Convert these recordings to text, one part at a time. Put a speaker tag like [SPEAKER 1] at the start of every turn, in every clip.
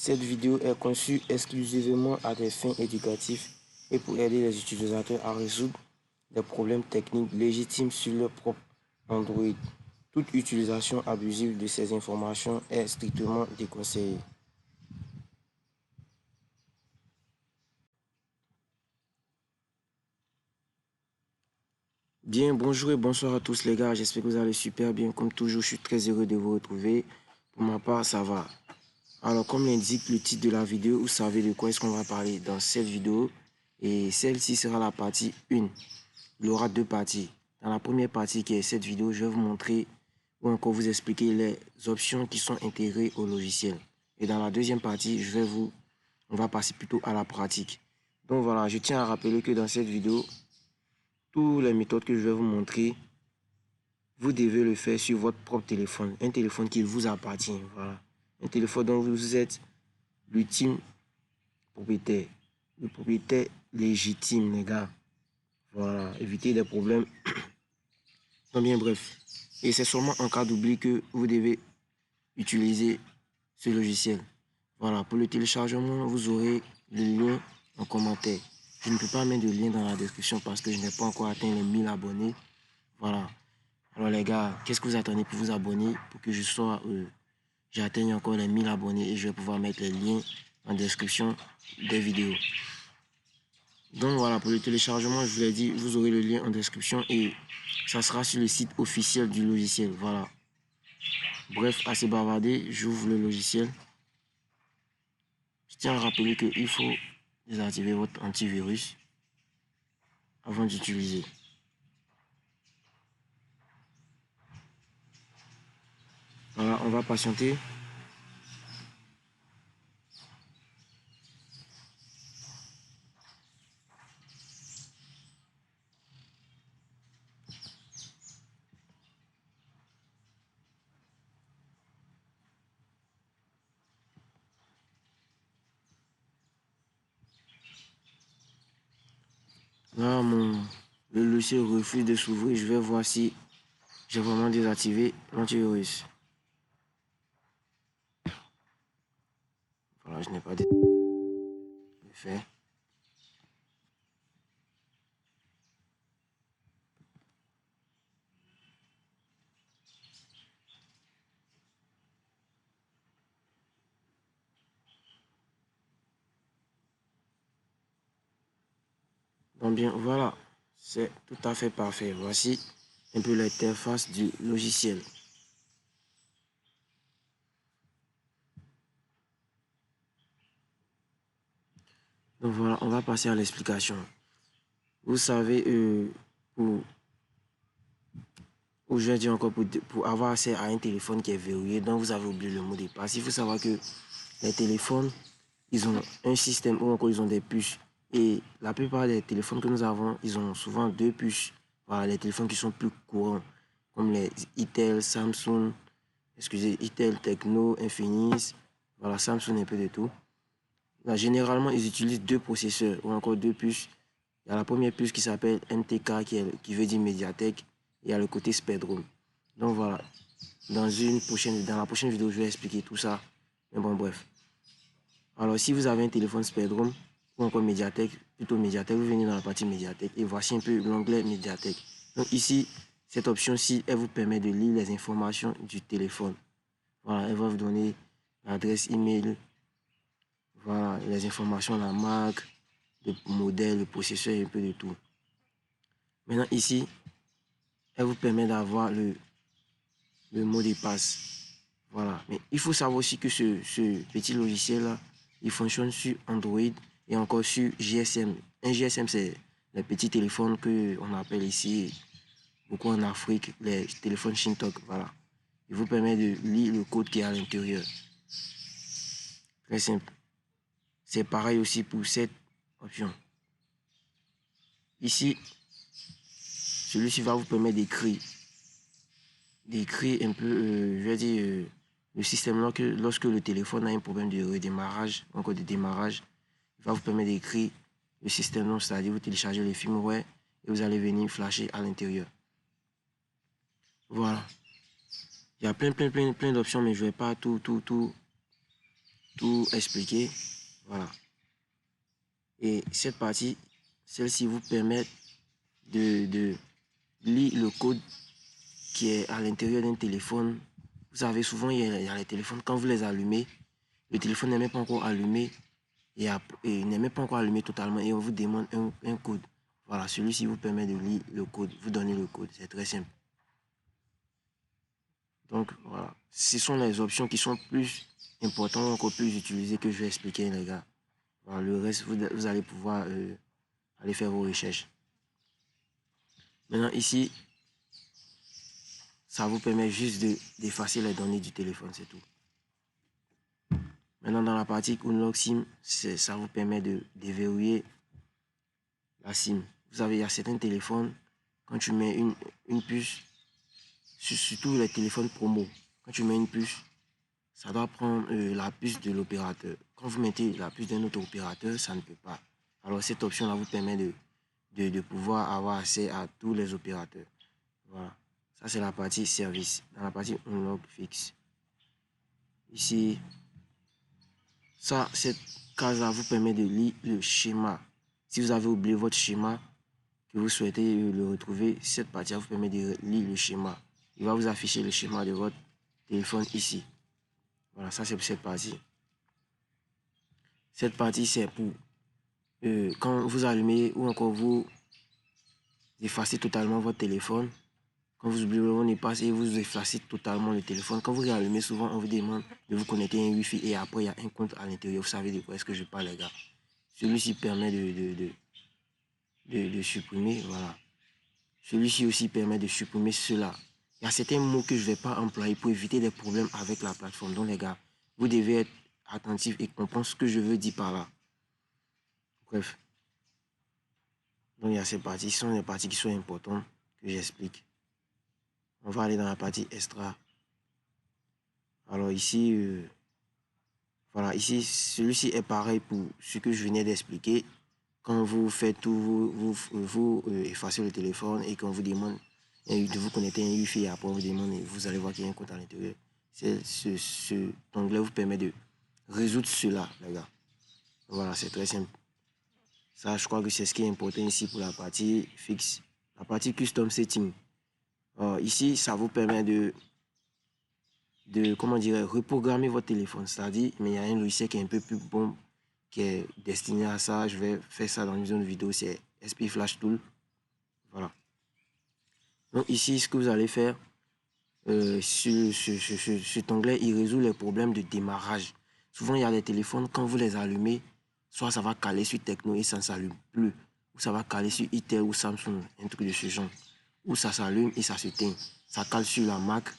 [SPEAKER 1] Cette vidéo est conçue exclusivement à des fins éducatives et pour aider les utilisateurs à résoudre des problèmes techniques légitimes sur leur propre Android. Toute utilisation abusive de ces informations est strictement déconseillée. Bien, bonjour et bonsoir à tous les gars, j'espère que vous allez super bien. Comme toujours, je suis très heureux de vous retrouver. Pour ma part, ça va. Alors, comme l'indique le titre de la vidéo, vous savez de quoi est-ce qu'on va parler dans cette vidéo. Et celle-ci sera la partie 1. Il y aura deux parties. Dans la première partie qui est cette vidéo, je vais vous montrer ou encore vous expliquer les options qui sont intégrées au logiciel. Et dans la deuxième partie, on va passer plutôt à la pratique. Donc voilà, je tiens à rappeler que dans cette vidéo, toutes les méthodes que je vais vous montrer, vous devez le faire sur votre propre téléphone. Un téléphone qui vous appartient. Voilà. Un téléphone dont vous êtes l'ultime propriétaire. Le propriétaire légitime, les gars. Voilà. Éviter des problèmes. Donc bien bref. Et c'est seulement en cas d'oubli que vous devez utiliser ce logiciel. Voilà. Pour le téléchargement, vous aurez le lien en commentaire. Je ne peux pas mettre de lien dans la description parce que je n'ai pas encore atteint les 1000 abonnés. Voilà. Alors les gars, qu'est-ce que vous attendez pour vous abonner pour que j'atteigne encore les 1000 abonnés et je vais pouvoir mettre les liens en description des vidéos. Donc voilà, pour le téléchargement, je vous l'ai dit, vous aurez le lien en description et ça sera sur le site officiel du logiciel. Voilà. Bref, assez bavardé, j'ouvre le logiciel. Je tiens à rappeler qu'il faut désactiver votre antivirus avant d'utiliser. Voilà, on va patienter. Là, le logiciel refuse de s'ouvrir. Je vais voir si j'ai vraiment désactivé l'antivirus. Voilà, je n'ai pas fait. Donc bien, voilà, c'est tout à fait parfait. Voici un peu l'interface du logiciel. Donc voilà, on va passer à l'explication. Vous savez, je vais dire encore, pour avoir accès à un téléphone qui est verrouillé, donc vous avez oublié le mot de passe. Il faut savoir que les téléphones, ils ont un système ou encore ils ont des puces. Et la plupart des téléphones que nous avons, ils ont souvent deux puces. Voilà, les téléphones qui sont plus courants, comme les Itel, Samsung, Itel, Tecno, Infinix, voilà, Samsung, un peu de tout. Là, généralement, ils utilisent deux processeurs ou encore deux puces. Il y a la première puce qui s'appelle NTK, qui veut dire médiathèque. Et il y a le côté Spectrum. Donc voilà, dans la prochaine vidéo, je vais expliquer tout ça. Mais bon, bref. Alors, si vous avez un téléphone Spectrum ou encore médiathèque, plutôt médiathèque, vous venez dans la partie médiathèque et voici un peu l'onglet médiathèque. Donc ici, cette option-ci, elle vous permet de lire les informations du téléphone. Voilà, elle va vous donner l'adresse email, voilà, les informations, la marque, le modèle, le processeur et un peu de tout. Maintenant ici, elle vous permet d'avoir le mot de passe. Voilà, mais il faut savoir aussi que ce petit logiciel-là, il fonctionne sur Android et encore sur GSM. Un GSM, c'est les petits téléphones qu'on appelle ici, beaucoup en Afrique, les téléphones Shintok. Voilà. Il vous permet de lire le code qui est à l'intérieur. Très simple. C'est pareil aussi pour cette option. Ici, celui-ci va vous permettre d'écrire un peu, je vais dire, le système lorsque le téléphone a un problème de redémarrage, encore de démarrage, il va vous permettre d'écrire le système, c'est-à-dire vous téléchargez les firmware et vous allez venir flasher à l'intérieur. Voilà. Il y a plein d'options, mais je ne vais pas tout tout expliqué. Voilà. Et cette partie, celle-ci vous permet de lire le code qui est à l'intérieur d'un téléphone. Vous savez, souvent, il y a les téléphones, quand vous les allumez, le téléphone n'est même pas encore allumé et n'est même pas encore allumé totalement et on vous demande un code. Voilà, celui-ci vous permet de lire le code, vous donnez le code, c'est très simple. Donc, voilà, ce sont les options qui sont plus importantes, encore plus utilisées que je vais expliquer, les gars. Voilà, le reste, vous allez pouvoir aller faire vos recherches. Maintenant, ici, ça vous permet juste d'effacer les données du téléphone, c'est tout. Maintenant, dans la partie Unlock SIM, ça vous permet de déverrouiller la SIM. Vous savez, il y a certains téléphones, quand tu mets une puce, surtout les téléphones promo, quand tu mets une puce, ça doit prendre la puce de l'opérateur. Quand vous mettez la puce d'un autre opérateur, ça ne peut pas. Alors, cette option-là vous permet de pouvoir avoir accès à tous les opérateurs. Voilà. Ça, c'est la partie service. Dans la partie Unlock fixe. Ici, cette case-là vous permet de lire le schéma. Si vous avez oublié votre schéma, que vous souhaitez le retrouver, cette partie vous permet de lire le schéma. Il va vous afficher le schéma de votre téléphone ici. Voilà, ça c'est pour cette partie. Cette partie, c'est pour quand vous allumez ou encore vous effacez totalement votre téléphone. Quand vous oubliez le mot de passe et vous effacez totalement le téléphone. Quand vous allumez, souvent on vous demande de vous connecter à un Wi-Fi et après il y a un compte à l'intérieur. Vous savez de quoi est-ce que je parle, les gars. Celui-ci permet de supprimer, voilà. Celui-ci aussi permet de supprimer cela. Il y a certains mots que je ne vais pas employer pour éviter des problèmes avec la plateforme. Donc les gars, vous devez être attentifs et comprendre ce que je veux dire par là. Bref. Donc il y a ces parties, ce sont les parties qui sont importantes que j'explique. On va aller dans la partie extra. Alors ici, voilà, ici, celui-ci est pareil pour ce que je venais d'expliquer. Quand vous faites tout, vous effacez le téléphone et qu'on vous demande de vous connecter à un Wi-Fi et après on vous demande, vous allez voir qu'il y a un compte à l'intérieur. Ce onglet vous permet de résoudre cela, les gars. Voilà, c'est très simple. Ça, je crois que c'est ce qui est important ici pour la partie fixe. La partie custom setting. Ici, ça vous permet comment dire, reprogrammer votre téléphone. C'est-à-dire, mais il y a un logiciel qui est un peu plus bon, qui est destiné à ça. Je vais faire ça dans une autre vidéo, c'est SP Flash Tool. Voilà. Donc ici, ce que vous allez faire, cet onglet, il résout les problèmes de démarrage. Souvent, il y a des téléphones, quand vous les allumez, soit ça va caler sur Tecno et ça ne s'allume plus, ou ça va caler sur Itel ou Samsung, un truc de ce genre, ou ça s'allume et ça s'éteint. Ça cale sur la marque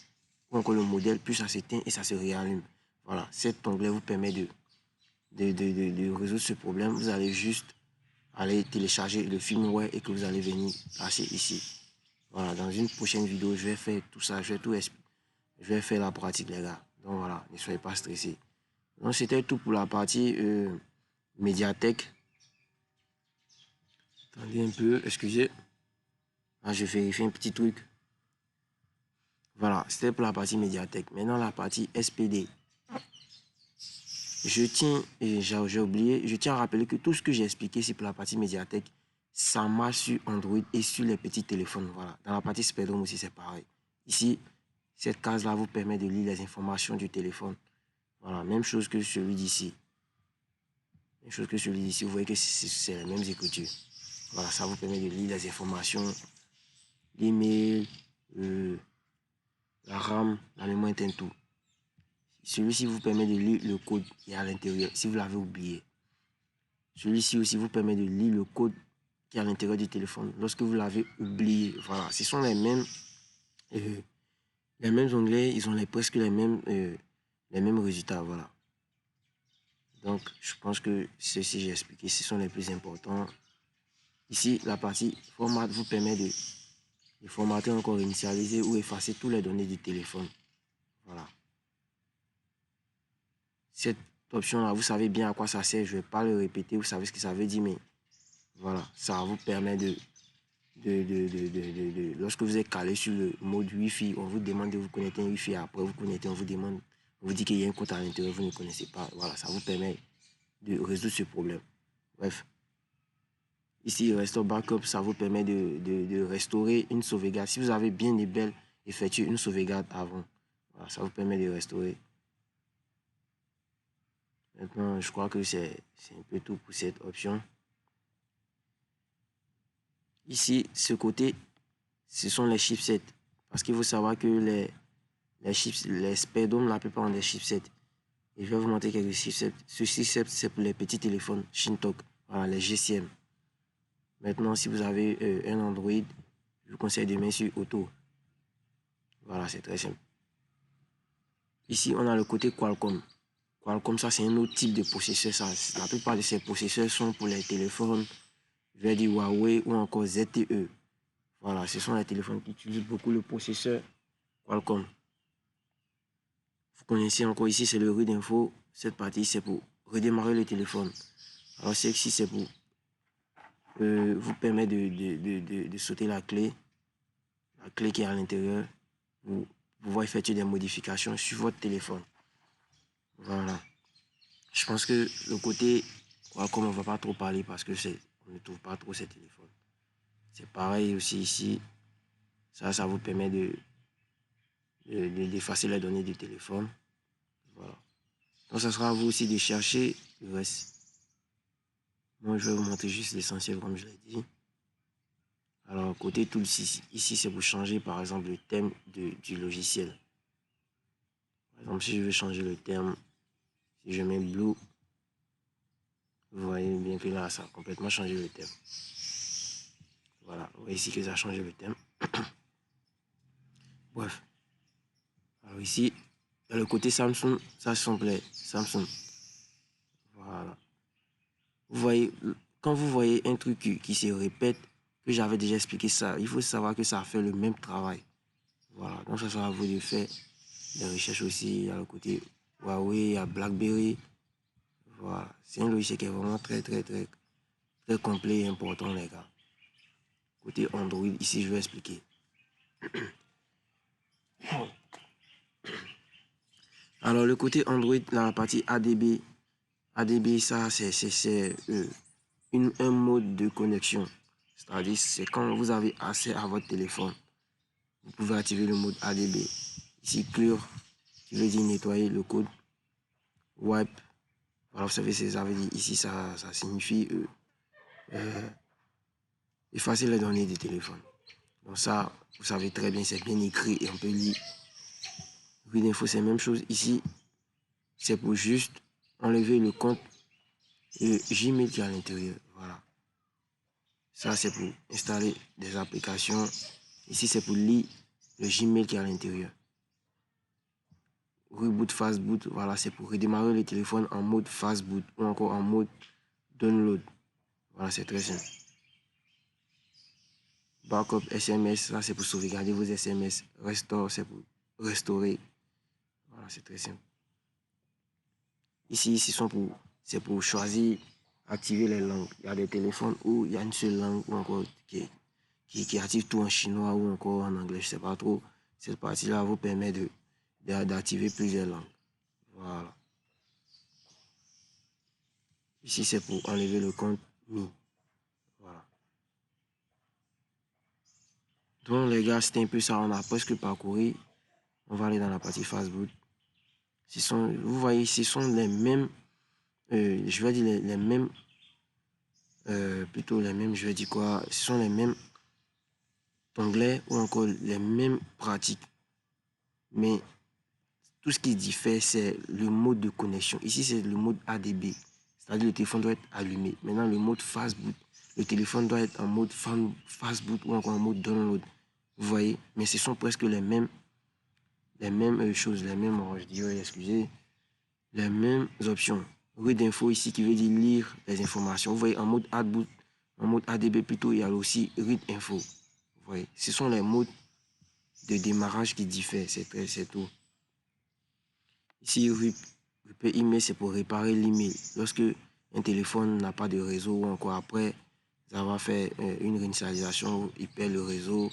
[SPEAKER 1] ou encore le modèle, puis ça s'éteint et ça se réallume. Voilà, cet onglet vous permet de résoudre ce problème. Vous allez juste aller télécharger le firmware et que vous allez venir passer ici. Voilà, dans une prochaine vidéo, je vais faire tout ça, je vais faire la pratique, les gars. Donc voilà, ne soyez pas stressés. Donc c'était tout pour la partie médiathèque. Attendez un peu, excusez. Ah, je vérifie un petit truc. Voilà, c'était pour la partie médiathèque. Maintenant, la partie SPD. Je tiens, j'ai oublié, je tiens à rappeler que tout ce que j'ai expliqué, c'est pour la partie médiathèque. Ça marche sur Android et sur les petits téléphones. Voilà. Dans la partie Spectrum aussi, c'est pareil. Ici, cette case-là vous permet de lire les informations du téléphone. Voilà, même chose que celui d'ici. Même chose que celui d'ici, vous voyez que c'est les mêmes écritures. Voilà, ça vous permet de lire les informations, l'email, la RAM, la mémoire interne, tout. Celui-ci vous permet de lire le code qui est à l'intérieur, si vous l'avez oublié. Celui-ci aussi vous permet de lire le code qui est à l'intérieur du téléphone lorsque vous l'avez oublié. Voilà, ce sont les mêmes onglets, ils ont presque les mêmes résultats. Voilà. Donc, je pense que ceci j'ai expliqué, ce sont les plus importants. Ici, la partie format vous permet de formater, encore initialiser ou effacer toutes les données du téléphone. Voilà. Cette option-là, vous savez bien à quoi ça sert. Je ne vais pas le répéter, vous savez ce que ça veut dire, mais voilà, ça vous permet lorsque vous êtes calé sur le mode Wi-Fi, on vous demande de vous connecter à un Wi-Fi, après vous connectez, on vous demande On vous dit qu'il y a un code à l'intérieur, vous ne connaissez pas. Voilà, ça vous permet de résoudre ce problème. Bref. Ici, Restore Backup, ça vous permet de restaurer une sauvegarde. Si vous avez bien et belle effectué une sauvegarde avant, voilà, ça vous permet de restaurer. Maintenant, je crois que c'est un peu tout pour cette option. Ici, ce côté, ce sont les chipsets. Parce qu'il faut savoir que les Spectrum, la plupart ont des chipsets. Et je vais vous montrer quelques chipsets. Ce chipset, c'est pour les petits téléphones Shintok, voilà, les GCM. Maintenant, si vous avez un Android, je vous conseille de mettre sur Auto. Voilà, c'est très simple. Ici, on a le côté Qualcomm. Qualcomm, ça, c'est un autre type de processeur. Ça, la plupart de ces processeurs sont pour les téléphones, je vais dire Huawei ou encore ZTE. Voilà, ce sont les téléphones qui utilisent beaucoup le processeur Qualcomm. Vous connaissez encore ici, c'est le RUD info. Cette partie, c'est pour redémarrer le téléphone. Alors, ici, c'est pour vous permettre de sauter la clé qui est à l'intérieur, pour pouvoir effectuer des modifications sur votre téléphone. Voilà. Je pense que le côté Qualcomm, on ne va pas trop parler parce que on ne trouve pas trop ces téléphones. C'est pareil aussi ici. Ça vous permet d'effacer les données du téléphone. Voilà. Donc, ça sera à vous aussi de chercher le reste. Moi, je vais vous montrer juste l'essentiel, comme je l'ai dit. Alors, côté Tools, ici, c'est pour changer, par exemple, le thème du logiciel. Par exemple, si je veux changer le thème, si je mets Blue, vous voyez bien que là, ça a complètement changé le thème. Voilà, vous voyez ici que ça a changé le thème. Bref. Alors ici, il y a le côté Samsung, ça semble Samsung. Voilà. Vous voyez, quand vous voyez un truc qui se répète, que j'avais déjà expliqué ça, il faut savoir que ça a fait le même travail. Voilà, donc ça sera à vous de faire des recherches aussi. Il y a le côté Huawei, il y a BlackBerry. Voilà, c'est un logiciel qui est vraiment très complet et important, les gars. Côté Android, ici, je vais expliquer. Alors, le côté Android, la partie ADB, ça, c'est un mode de connexion. C'est-à-dire, c'est quand vous avez accès à votre téléphone, vous pouvez activer le mode ADB. Ici, clear, qui veut dire nettoyer le code. Wipe, voilà, vous savez, ça veut dire ici, ça signifie effacer les données du téléphone. Donc ça, vous savez très bien, c'est bien écrit et on peut lire. Oui, l'info, c'est la même chose. Ici, c'est pour juste enlever le compte Gmail qui est à l'intérieur. Voilà. Ça, c'est pour installer des applications. Ici, c'est pour lire le Gmail qui est à l'intérieur. Reboot, fast boot, voilà, c'est pour redémarrer le téléphone en mode fast boot ou encore en mode download. Voilà, c'est très simple. Backup SMS, ça c'est pour sauvegarder vos SMS. Restore, c'est pour restaurer. Voilà, c'est très simple. Ici, c'est pour choisir, activer les langues. Il y a des téléphones où il y a une seule langue ou encore qui active tout en chinois ou encore en anglais. Je ne sais pas trop. Cette partie-là vous permet d'activer plusieurs langues. Voilà. Ici, c'est pour enlever le compte Mi. Voilà. Donc, les gars, c'était un peu ça. On a presque parcouru. On va aller dans la partie Facebook. Vous voyez, ce sont les mêmes, je vais dire les mêmes, plutôt les mêmes, je vais dire quoi, ce sont les mêmes onglets ou encore les mêmes pratiques. Mais tout ce qui diffère, c'est le mode de connexion. Ici, c'est le mode ADB, c'est-à-dire le téléphone doit être allumé. Maintenant, le mode fast boot, le téléphone doit être en mode fast boot ou encore en mode download. Vous voyez, mais ce sont presque les mêmes choses, les mêmes, je dirais, excusez, les mêmes options. Read info ici qui veut dire lire les informations. Vous voyez, en mode AdBoot, en mode ADB plutôt, il y a aussi read info. Vous voyez, ce sont les modes de démarrage qui diffèrent, c'est tout. Ici, repair email, c'est pour réparer l'email. Lorsque un téléphone n'a pas de réseau ou encore après avoir fait une réinitialisation, il perd le réseau.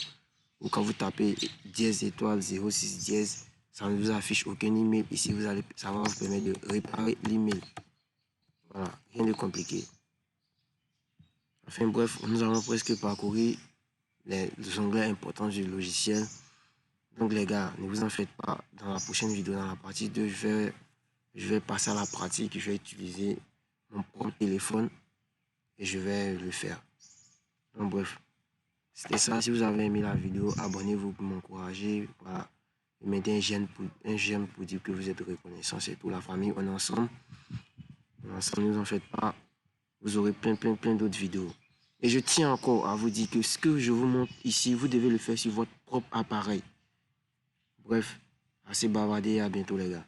[SPEAKER 1] Ou quand vous tapez 10 étoiles 06 dièse, ça ne vous affiche aucun email. Ici, ça va vous permettre de réparer l'email. Voilà, rien de compliqué. Enfin bref, nous allons presque parcourir les onglets importants du logiciel. Donc les gars, ne vous en faites pas. Dans la prochaine vidéo, dans la partie 2, je vais passer à la pratique. Je vais utiliser mon propre téléphone et je vais le faire. Donc bref, c'était ça. Si vous avez aimé la vidéo, abonnez-vous pour m'encourager. Voilà. Et mettez un j'aime pour dire que vous êtes reconnaissant. C'est tout, la famille, on est ensemble. On est ensemble, ne vous en faites pas. Vous aurez plein d'autres vidéos. Et je tiens encore à vous dire que ce que je vous montre ici, vous devez le faire sur votre propre appareil. Bref, assez bavardé, à bientôt les gars.